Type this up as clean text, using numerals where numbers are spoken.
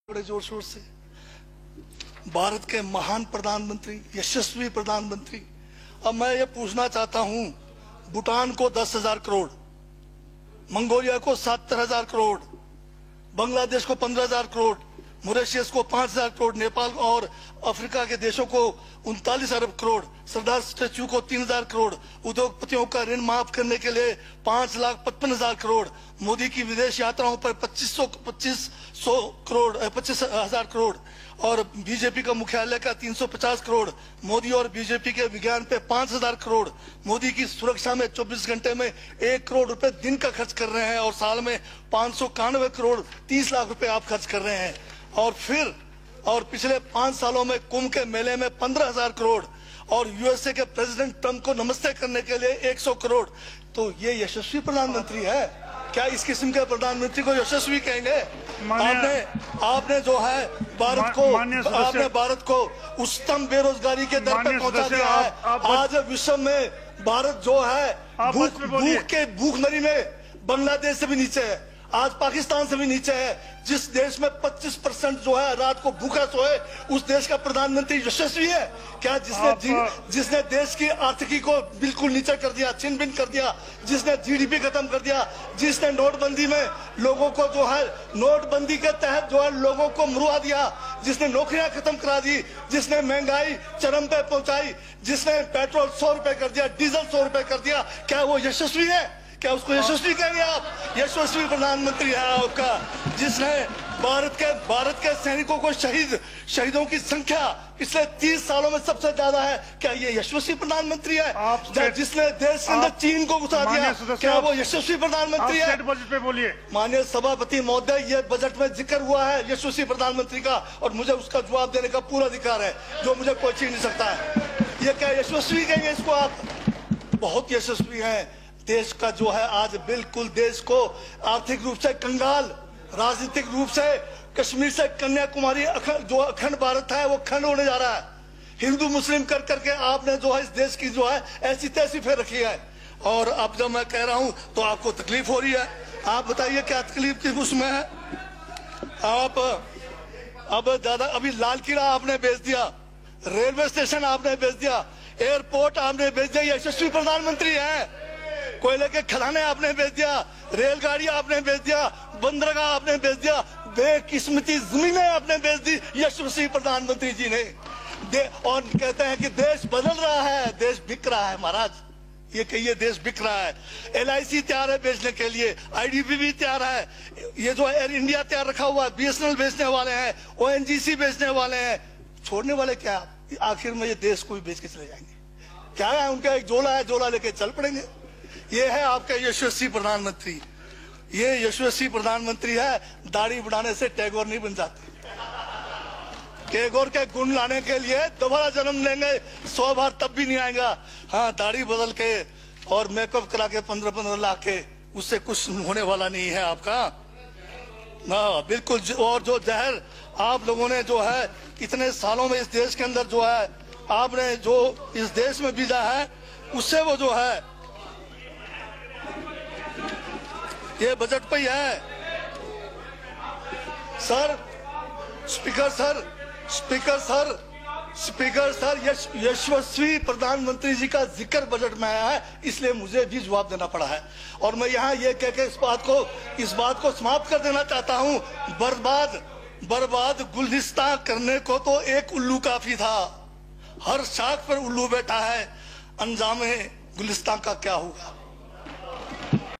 बड़े जोर शोर से भारत के महान प्रधानमंत्री, यशस्वी प्रधानमंत्री। अब मैं ये पूछना चाहता हूं, भूटान को 10,000 करोड़, मंगोलिया को 70,000 करोड़, बांग्लादेश को 15,000 करोड़, मॉरिशस को 5,000 करोड़, नेपाल और अफ्रीका के देशों को 39 अरब करोड़, सरदार स्टैच्यू को 3,000 करोड़, उद्योगपतियों का ऋण माफ करने के लिए 5,55,000 करोड़, मोदी की विदेश यात्राओं पर 25,000 करोड़ और बीजेपी का मुख्यालय का 350 करोड़, मोदी और बीजेपी के विज्ञान पे 5,000 करोड़, मोदी की सुरक्षा में 24 घंटे में 1 करोड़ रुपए दिन का खर्च कर रहे हैं और साल में 591 करोड़ 30 लाख रुपए आप खर्च कर रहे हैं। और पिछले 5 सालों में कुंभ के मेले में 15,000 करोड़ और यूएसए के प्रेसिडेंट ट्रंप को नमस्ते करने के लिए 100 करोड़। तो ये यशस्वी प्रधानमंत्री है क्या? इस किस्म के प्रधानमंत्री को यशस्वी कहेंगे? आपने जो है भारत को उच्चतम बेरोजगारी के दर पर पहुंचा दिया है। आज विश्व में भारत जो है भूखमरी में बांग्लादेश से भी नीचे है, आज पाकिस्तान से भी नीचे है। जिस देश में 25% जो है रात को भूखा सोए, उस देश का प्रधानमंत्री यशस्वी है क्या? जिसने देश की आर्थिकी को बिल्कुल नीचे कर दिया, छिन भिन कर दिया, जिसने जीडीपी खत्म कर दिया, जिसने नोटबंदी में लोगों को जो है नोटबंदी के तहत जो है लोगों को मरवा दिया, जिसने नौकरियां खत्म करा दी, जिसने महंगाई चरम पे पहुंचाई, जिसने पेट्रोल 100 रुपए कर दिया, डीजल 100 रुपए कर दिया, क्या वो यशस्वी है? क्या उसको यशस्वी कहेंगे आप? यशस्वी प्रधानमंत्री है आपका, जिसने भारत के सैनिकों को शहीदों की संख्या पिछले 30 सालों में सबसे ज्यादा है। क्या ये यशस्वी प्रधानमंत्री है? जिसने देश के अंदर चीन को घुसा दिया, क्या वो यशस्वी प्रधानमंत्री है? बजट पे बोलिए। माननीय सभापति महोदय, ये बजट में जिक्र हुआ है यशस्वी प्रधानमंत्री का और मुझे उसका जवाब देने का पूरा अधिकार है, जो मुझे कोई छीन नहीं सकता है। ये क्या यशस्वी कहेंगे इसको आप? बहुत यशस्वी है। देश का जो है आज बिल्कुल देश को आर्थिक रूप से कंगाल, राजनीतिक रूप से कश्मीर से कन्याकुमारी जो अखंड भारत है वो खंड होने जा रहा है। हिंदू मुस्लिम कर करके आपने जो है इस देश की जो है ऐसी तैसी फेर रखी है। और अब जब मैं कह रहा हूं तो आपको तकलीफ हो रही है। आप बताइए क्या तकलीफ की उसमें है? आप अब दादा अभी लाल किला आपने बेच दिया, रेलवे स्टेशन आपने बेच दिया, एयरपोर्ट आपने बेच दिया। यशस्वी प्रधानमंत्री है। कोयले के खदाने आपने बेच दिया, रेलगाड़ी आपने बेच दिया, बंदरगाह आपने बेच दिया, बेकिस्मती जमीनें आपने बेच दी यशस्वी प्रधानमंत्री जी ने। और कहते हैं कि देश बदल रहा है, देश बिक रहा है। महाराज ये कहिए देश बिक रहा है। LIC तैयार है बेचने के लिए, IDB भी तैयार है, ये जो एयर इंडिया तैयार रखा हुआ है, BSNL बेचने वाले हैं, ONGC बेचने वाले हैं। छोड़ने वाले क्या? आखिर में ये देश को भी बेच के चले जाएंगे। क्या है उनका? एक झोला है, झोला लेके चल पड़ेंगे। ये है आपका यशस्वी प्रधानमंत्री। ये यशस्वी प्रधानमंत्री है। दाढ़ी बढ़ाने से टैगोर नहीं बन जाते। टैगोर के गुण लाने के लिए दोबारा जन्म लेंगे 100 बार, तब भी नहीं आएगा। हाँ, दाढ़ी बदल के और मेकअप करा के 15-15 लाख के, उससे कुछ होने वाला नहीं है आपका। हाँ बिल्कुल। और जो जहर आप लोगों ने जो है इतने सालों में इस देश के अंदर जो है आपने जो इस देश में बीजा है, उससे वो जो है ये बजट पे ही है। सर स्पीकर सर यशस्वी प्रधानमंत्री जी का जिक्र बजट में आया है, इसलिए मुझे भी जवाब देना पड़ा है। और मैं यहाँ ये कह के इस बात को समाप्त कर देना चाहता हूँ, बर्बाद गुलदस्ता करने को तो एक उल्लू काफी था, हर शाख पर उल्लू बैठा है, अंजामे गुलिस्तान का क्या होगा?